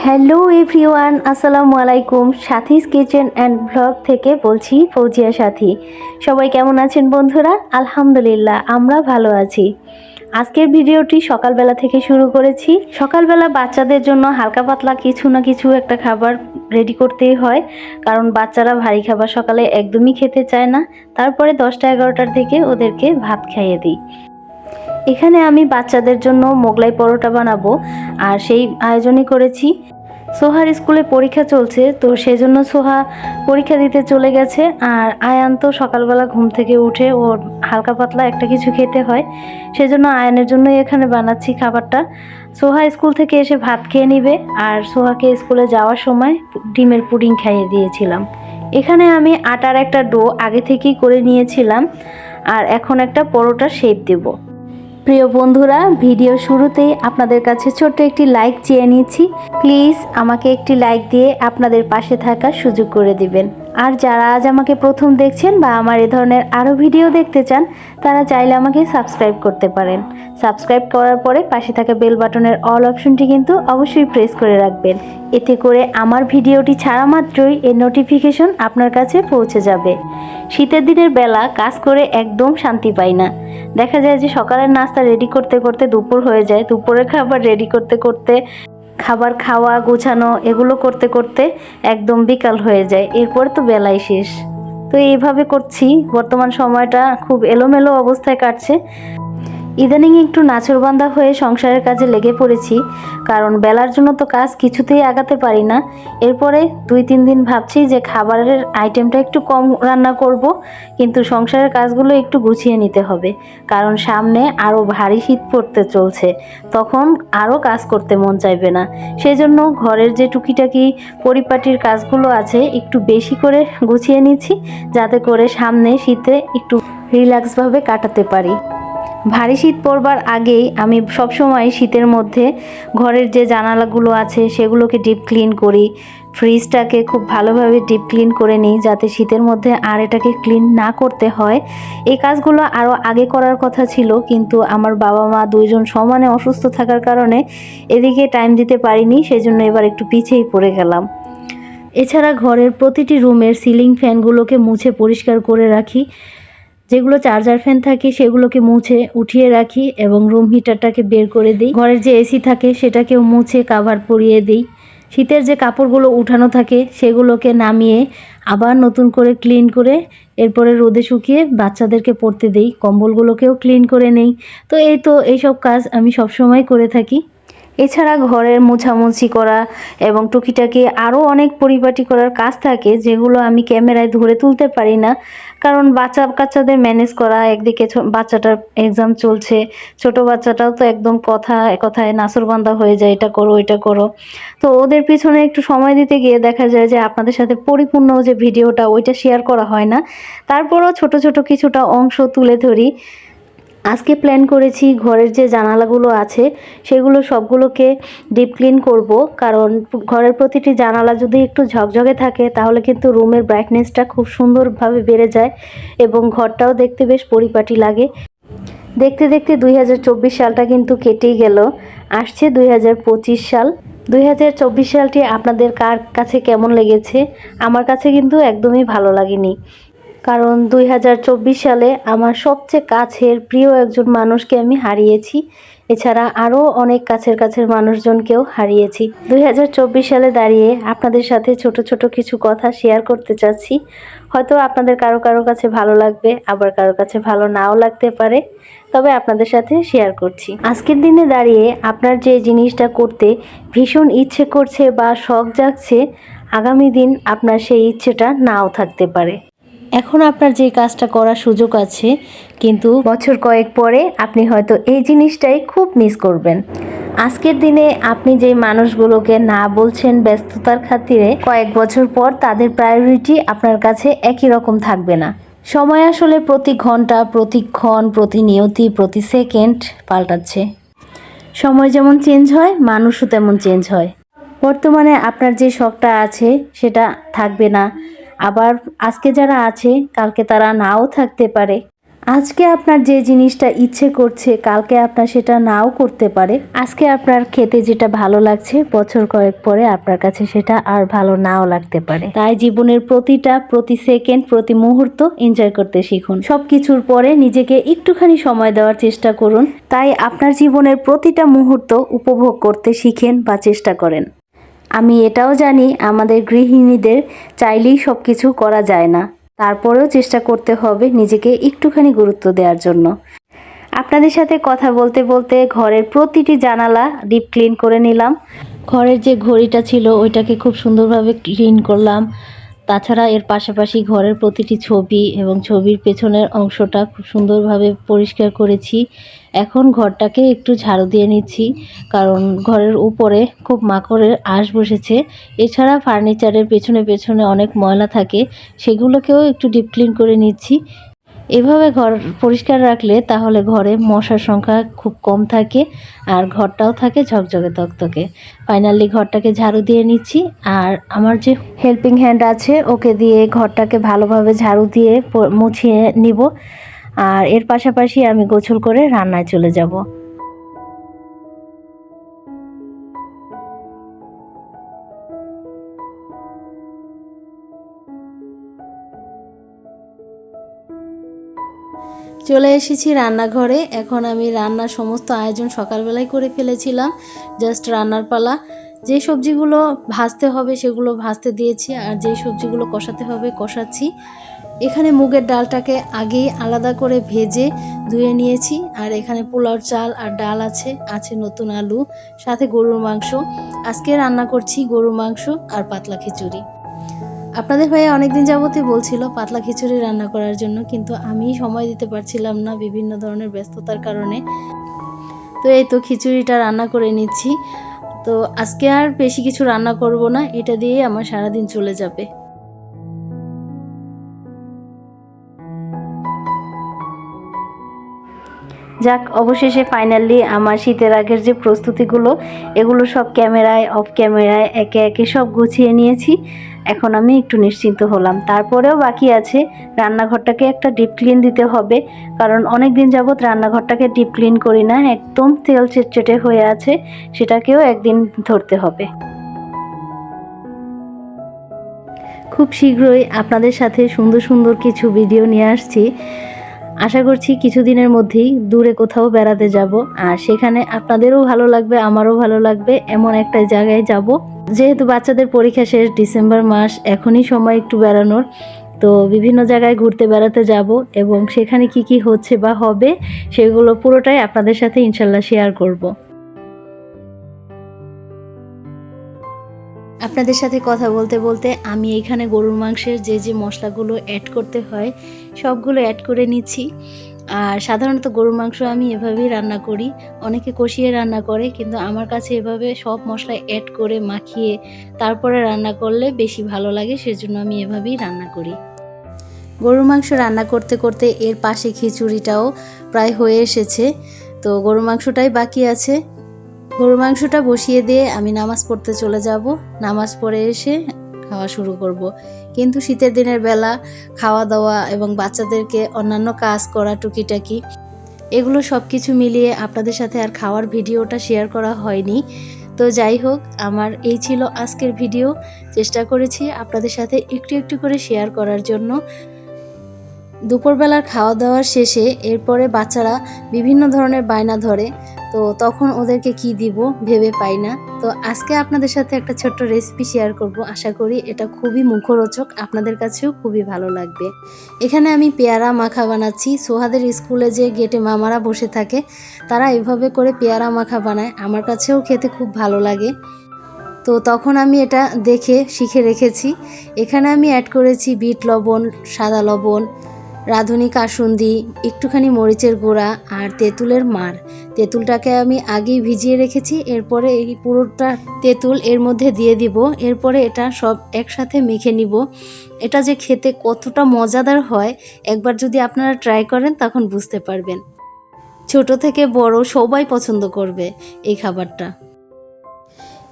Hello everyone, আসসালামু আলাইকুম। সাথীস kitchen and blog থেকে বলছি ফৌজিয়া সাথী। সবাই কেমন আছেন বন্ধুরা? আলহামদুলিল্লাহ, আমরা ভালো আছি। আজকের ভিডিওটি সকালবেলা থেকে শুরু করেছি। সকালবেলা বাচ্চাদের জন্য হালকা পাতলা কিছু না কিছু একটা খাবার রেডি করতেই হয়, কারণ বাচ্চারা ভারী খাবার সকালে একদমই খেতে চায় না। তারপরে 10টা-11টার দিকে ওদেরকে ভাত খাইয়ে দিই। এখানে আমি বাচ্চাদের জন্য মোগলাই পরোটা বানাবো, আর সেই আয়োজনই করেছি। সোহার স্কুলে পরীক্ষা চলছে, তো সেজন্য সোহা পরীক্ষা দিতে চলে গেছে। আর আয়ান তো সকালবেলা ঘুম থেকে উঠে ওর হালকা পাতলা একটা কিছু খেতে হয়, সেজন্য আয়ানের জন্যই এখানে বানাচ্ছি খাবারটা। সোহা স্কুল থেকে এসে ভাত খেয়ে নিবে, আর সোহাকে স্কুলে যাওয়ার সময় ডিমের পুডিং খাইয়ে দিয়েছিলাম। এখানে আমি আটার একটা ডো আগে থেকেই করে নিয়েছিলাম, আর এখন একটা পরোটার শেপ দেব। প্রিয় বন্ধুরা, ভিডিও শুরুতেই আপনাদের কাছে ছোট্ট একটি লাইক চেয়ে নিচ্ছি। প্লিজ আমাকে একটি লাইক দিয়ে আপনাদের পাশে থাকার সুযোগ করে দিবেন। আর যারা আজ আমাকে প্রথম দেখছেন বা আমার এ ধরনের আরও ভিডিও দেখতে চান, তারা চাইলে আমাকে সাবস্ক্রাইব করতে পারেন। সাবস্ক্রাইব করার পরে পাশে থাকা বেল বাটনের অল অপশনটি কিন্তু অবশ্যই প্রেস করে রাখবেন। এতে করে আমার ভিডিওটি ছাড়া মাত্রই এর নোটিফিকেশন আপনার কাছে পৌঁছে যাবে। শীতের দিনের বেলা কাজ করে একদম শান্তি পাই না। দেখা যায় যে সকালের নাস্তা রেডি করতে করতে দুপুর হয়ে যায়, দুপুরের খাবার রেডি করতে করতে, খাবার খাওয়া গোছানো এগুলো করতে করতে একদম বিকাল হয়ে যায়। এরপরে তো বেলাই শেষ। তো এইভাবে করছি, বর্তমান সময়টা খুব এলোমেলো অবস্থায় কাটছে। ইদানিং একটু নাছোড়বান্দা হয়ে সংসারের কাজে লেগে পড়েছি, কারণ বেলার জন্য তো কাজ কিছুতেই আগাতে পারি না। এরপরে 2-3 দিন ভাবছি যে খাবারের আইটেমটা একটু কম রান্না করব, কিন্তু সংসারের কাজগুলো একটু গুছিয়ে নিতে হবে, কারণ সামনে আরও ভারী শীত পড়তে চলছে, তখন আরও কাজ করতে মন চাইবে না। সেজন্য ঘরের যে টুকিটাকি পরিপাটির কাজগুলো আছে একটু বেশি করে গুছিয়ে নিচ্ছি, যাতে করে সামনে শীতে একটু রিল্যাক্সভাবে কাটাতে পারি। ভারী শীত পড়বার আগেই আমি সবসময় শীতের মধ্যে ঘরের যে জানালাগুলো আছে সেগুলোকে ডিপ ক্লিন করি, ফ্রিজটাকে খুব ভালোভাবে ডিপ ক্লিন করে নিই, যাতে শীতের মধ্যে আর এটাকে ক্লিন না করতে হয়। এই কাজগুলো আরও আগে করার কথা ছিল, কিন্তু আমার বাবা মা দুইজন সমানে অসুস্থ থাকার কারণে এদিকে টাইম দিতে পারিনি, সেজন্য এবার একটু পিছিয়েই পড়ে গেলাম। এছাড়া ঘরের প্রতিটি রুমের সিলিং ফ্যানগুলোকে মুছে পরিষ্কার করে রাখি, যেগুলো চার্জার ফ্যান থাকে সেগুলোকে মুছে উঠিয়ে রাখি, এবং রুম হিটারটাকে বের করে দিই। ঘরের যে এসি থাকে সেটাকেও মুছে কাভার পরিয়ে দিই। শীতের যে কাপড়গুলো উঠানো থাকে সেগুলোকে নামিয়ে আবার নতুন করে ক্লিন করে এরপরে রোদে শুকিয়ে বাচ্চাদেরকে পরতে দিই। কম্বলগুলোকেও ক্লিন করে নেই। তো এইসব কাজ আমি সবসময় করে থাকি। এছাড়া ঘরের মোছামুছি করা এবং টুকিটাকি আরও অনেক পরিপাটি করার কাজ থাকে, যেগুলো আমি ক্যামেরায় ধরে তুলতে পারি না, কারণ কাচ্চাদের ম্যানেজ করা। একদিকে বাচ্চাটার এক্সাম চলছে, ছোট বাচ্চাটাও তো একদম কথায় নাছোড়বান্দা হয়ে যায়, এটা করো এটা করো। তো ওদের পিছনে একটু সময় দিতে গিয়ে দেখা যায় যে আপনাদের সাথে পরিপূর্ণ যে ভিডিওটা ওইটা শেয়ার করা হয় না। তারপরও ছোট ছোট কিছুটা অংশ তুলে ধরি। আজকে প্ল্যান করেছি ঘরের যে জানালাগুলো আছে সেগুলো সবগুলোকে ডিপ ক্লিন করব, কারণ ঘরের প্রতিটি জানালা যদি একটু ঝকঝকে থাকে তাহলে কিন্তু রুমের ব্রাইটনেসটা খুব সুন্দরভাবে বেড়ে যায়, এবং ঘরটাও দেখতে বেশ পরিপাটি লাগে। দেখতে দেখতে 2024 সালটা কিন্তু কেটেই গেল, আসছে 2025 সাল। 2024 সালটি আপনাদের কার কাছে কেমন লেগেছে? আমার কাছে কিন্তু একদমই ভালো লাগেনি, কারণ 2024 সালে আমার সবচেয়ে কাছের প্রিয় একজন মানুষকে আমি হারিয়েছি। এছাড়া আরও অনেক কাছের মানুষজনকেও হারিয়েছি। 2024 সালে দাঁড়িয়ে আপনাদের সাথে ছোট ছোট কিছু কথা শেয়ার করতে চাচ্ছি। হয়তো আপনাদের কারো কাছে ভালো লাগবে, আবার কারো কাছে ভালো নাও লাগতে পারে, তবে আপনাদের সাথে শেয়ার করছি। আজকের দিনে দাঁড়িয়ে আপনার যে জিনিসটা করতে ভীষণ ইচ্ছে করছে বা শখ জাগছে, আগামী দিন আপনার সেই ইচ্ছেটা নাও থাকতে পারে। এখন আপনার যে কাজটা করার সুযোগ আছে, কিন্তু বছর কয়েক পরে আপনি হয়তো এই জিনিসটাই খুব মিস করবেন। আজকের দিনে আপনি যে মানুষগুলোকে না বলছেন ব্যস্ততার খাতিরে, কয়েক বছর পর তাদের প্রায়োরিটি আপনার কাছে একই রকম থাকবে না। সময় আসলে প্রতি ঘন্টা, প্রতিক্ষণ, প্রতিনিয়তি, প্রতি সেকেন্ড পাল্টাচ্ছে। সময় যেমন চেঞ্জ হয়, মানুষও তেমন চেঞ্জ হয়। বর্তমানে আপনার যে শখটা আছে সেটা থাকবে না, আবার আজকে যারা আছে কালকে তারা নাও থাকতে পারে। আজকে আপনার যে জিনিসটা ইচ্ছে করছে কালকে আপনার সেটা নাও করতে পারে। আজকে আপনার খেতে যেটা ভালো লাগছে বছর কয়েক পরে আপনার কাছে সেটা আর ভালো নাও লাগতে পারে। তাই জীবনের প্রতি সেকেন্ড প্রতি মুহূর্ত এনজয় করতে শিখুন। সবকিছুর পরে নিজেকে একটুখানি সময় দেওয়ার চেষ্টা করুন। তাই আপনার জীবনের প্রতিটা মুহূর্ত উপভোগ করতে শিখেন বা চেষ্টা করেন। আমি এটাও জানি আমাদের গৃহিণীদের চাইলেই সব কিছু করা যায় না, তারপরেও চেষ্টা করতে হবে নিজেকে একটুখানি গুরুত্ব দেওয়ার জন্য। আপনাদের সাথে কথা বলতে বলতে ঘরের প্রতিটি জানালা ডিপ ক্লিন করে নিলাম। ঘরের যে ঘড়িটা ছিল ওইটাকে খুব সুন্দরভাবে ক্লিন করলাম। তাছাড়া এর পাশাপাশি ঘরের প্রতিটি ছবি এবং ছবির পেছনের অংশটা খুব সুন্দরভাবে পরিষ্কার করেছি। এখন ঘরটাকে একটু ঝাড়ু দিয়ে নিচ্ছি, কারণ ঘরের উপরে খুব মাকড়ের আঁশ বসেছে। এছাড়া ফার্নিচারের পেছনে পেছনে অনেক ময়লা থাকে, সেগুলোকেও একটু ডিপ ক্লিন করে নিচ্ছি। এভাবে ঘর পরিষ্কার রাখলে তাহলে ঘরে মশার সংখ্যা খুব কম থাকে আর ঘরটাও থাকে ঝকঝকে তকতকে। ফাইনালি ঘরটাকে ঝাড়ু দিয়ে নিচ্ছি, আর আমার যে হেল্পিং হ্যান্ড আছে ওকে দিয়ে ঘরটাকে ভালোভাবে ঝাড়ু দিয়ে মুছিয়ে নিব। আর এর পাশাপাশি আমি গোসল করে রান্নায় চলে যাব। চলে এসেছি রান্নাঘরে। এখন আমি রান্নার সমস্ত আয়োজন সকালবেলায় করে ফেলেছিলাম, জাস্ট রান্নার পালা। যে সবজিগুলো ভাজতে হবে সেগুলো ভাজতে দিয়েছি, আর যেই সবজিগুলো কষাতে হবে কষাচ্ছি। এখানে মুগের ডালটাকে আগেই আলাদা করে ভেজে ধুয়ে নিয়েছি, আর এখানে পোলাওর চাল আর ডাল আছে নতুন আলু, সাথে গরুর মাংস। আজকে রান্না করছি গরুর মাংস আর পাতলা খিচুড়ি। আপনাদের ভাইয়া অনেকদিন যাবতই বলছিল পাতলা খিচুড়ি রান্না করার জন্য, কিন্তু আমি সময় দিতে পারছিলাম না বিভিন্ন ধরনের ব্যস্ততার কারণে। তো এই তো খিচুড়িটা রান্না করে নিচ্ছি। তো আজকে আর বেশি কিছু রান্না করব না, এটা দিয়েই আমার সারাদিন চলে যাবে। যাক, অবশেষে ফাইনালি আমার শীতের আগের যে প্রস্তুতিগুলো এগুলো সব ক্যামেরায় অফ ক্যামেরায় একে একে সব গুছিয়ে নিয়েছি। এখন আমি একটু নিশ্চিন্ত হলাম। তারপরেও বাকি আছে, রান্নাঘরটাকে একটা ডিপ ক্লিন দিতে হবে, কারণ অনেক দিন যাবৎ রান্নাঘরটাকে ডিপ ক্লিন করি না, একদম তেল চেটচেটে হয়ে আছে, সেটাকেও একদিন ধরতে হবে। খুব শীঘ্রই আপনাদের সাথে সুন্দর সুন্দর কিছু ভিডিও নিয়ে আসছি। আশা করছি কিছুদিনের মধ্যেই দূরে কোথাও বেড়াতে যাব, আর সেখানে আপনাদেরও ভালো লাগবে আমারও ভালো লাগবে, এমন একটা জায়গায় যাব। যেহেতু বাচ্চাদের পরীক্ষা শেষ, ডিসেম্বর মাস, এখনই সময় একটু বেড়ানোর। তো বিভিন্ন জায়গায় ঘুরতে বেড়াতে যাব, এবং সেখানে কি কি হচ্ছে বা হবে সেগুলো পুরোটাই আপনাদের সাথে ইনশাল্লাহ শেয়ার করব। আপনাদের সাথে কথা বলতে বলতে আমি এখানে গরুর মাংসের যে যে মশলাগুলো অ্যাড করতে হয় সবগুলো অ্যাড করে নিচ্ছি। আর সাধারণত গরুর মাংস আমি এভাবেই রান্না করি, অনেকে কষিয়ে রান্না করে, কিন্তু আমার কাছে এভাবে সব মশলা অ্যাড করে মাখিয়ে তারপরে রান্না করলে বেশি ভালো লাগে, সেজন্য আমি এভাবেই রান্না করি। গরুর মাংস রান্না করতে করতে এর পাশে খিচুড়িটাও প্রায় হয়ে এসেছে, তো গরুর মাংসটাই বাকি আছে। গরুর মাংসটা বসিয়ে দিয়ে আমি নামাজ পড়তে চলে যাব। নামাজ পড়ে এসে খাওয়া শুরু করব। কিন্তু শীতের দিনের বেলা খাওয়া দাওয়া এবং বাচ্চাদেরকে অন্যান্য কাজ করা টুকিটাকি, এগুলো সব কিছু মিলিয়ে আপনাদের সাথে আর খাওয়ার ভিডিওটা শেয়ার করা হয়নি। তো যাই হোক, আমার এই ছিল আজকের ভিডিও। চেষ্টা করেছি আপনাদের সাথে একটু একটু করে শেয়ার করার জন্য। দুপুরবেলার খাওয়া দাওয়ার শেষে এরপরে বাচ্চারা বিভিন্ন ধরনের বায়না ধরে, তো তখন ওদেরকে কি দিব ভেবে পাই না। তো আজকে আপনাদের সাথে একটা ছোট্ট রেসিপি শেয়ার করব, আশা করি এটা খুবই মুখরোচক, আপনাদের কাছেও খুবই ভালো লাগবে। এখানে আমি পেয়ারা মাখা বানাচ্ছি। সোহাদের স্কুলে যে গেটে মামারা বসে থাকে তারা এভাবে করে পেয়ারা মাখা বানায়, আমার কাছেও খেতে খুব ভালো লাগে। তো তখন আমি এটা দেখে শিখে রেখেছি। এখানে আমি অ্যাড করেছি বিট লবণ, সাদা লবণ, রাঁধুনি কাসুন্দি, একটুখানি মরিচের গুঁড়া আর তেঁতুলের মার। তেঁতুলটাকে আমি আগেই ভিজিয়ে রেখেছি, এরপরে এই পুরোটা তেঁতুল এর মধ্যে দিয়ে দিব। এরপরে এটা সব একসাথে মেখে নিব। এটা যে খেতে কতটা মজাদার হয় একবার যদি আপনারা ট্রাই করেন তখন বুঝতে পারবেন। ছোট থেকে বড় সবাই পছন্দ করবে এই খাবারটা।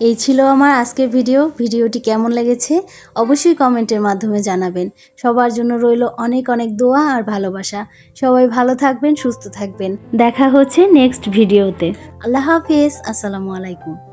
এই ছিল আমার আজকের ভিডিওটি কেমন লেগেছে অবশ্যই কমেন্টের মাধ্যমে জানাবেন। সবার জন্য রইল অনেক অনেক দোয়া আর ভালোবাসা। সবাই ভালো থাকবেন, সুস্থ থাকবেন। দেখা হচ্ছে নেক্সট ভিডিওতে। আল্লাহ হাফেজ। আসসালামু আলাইকুম।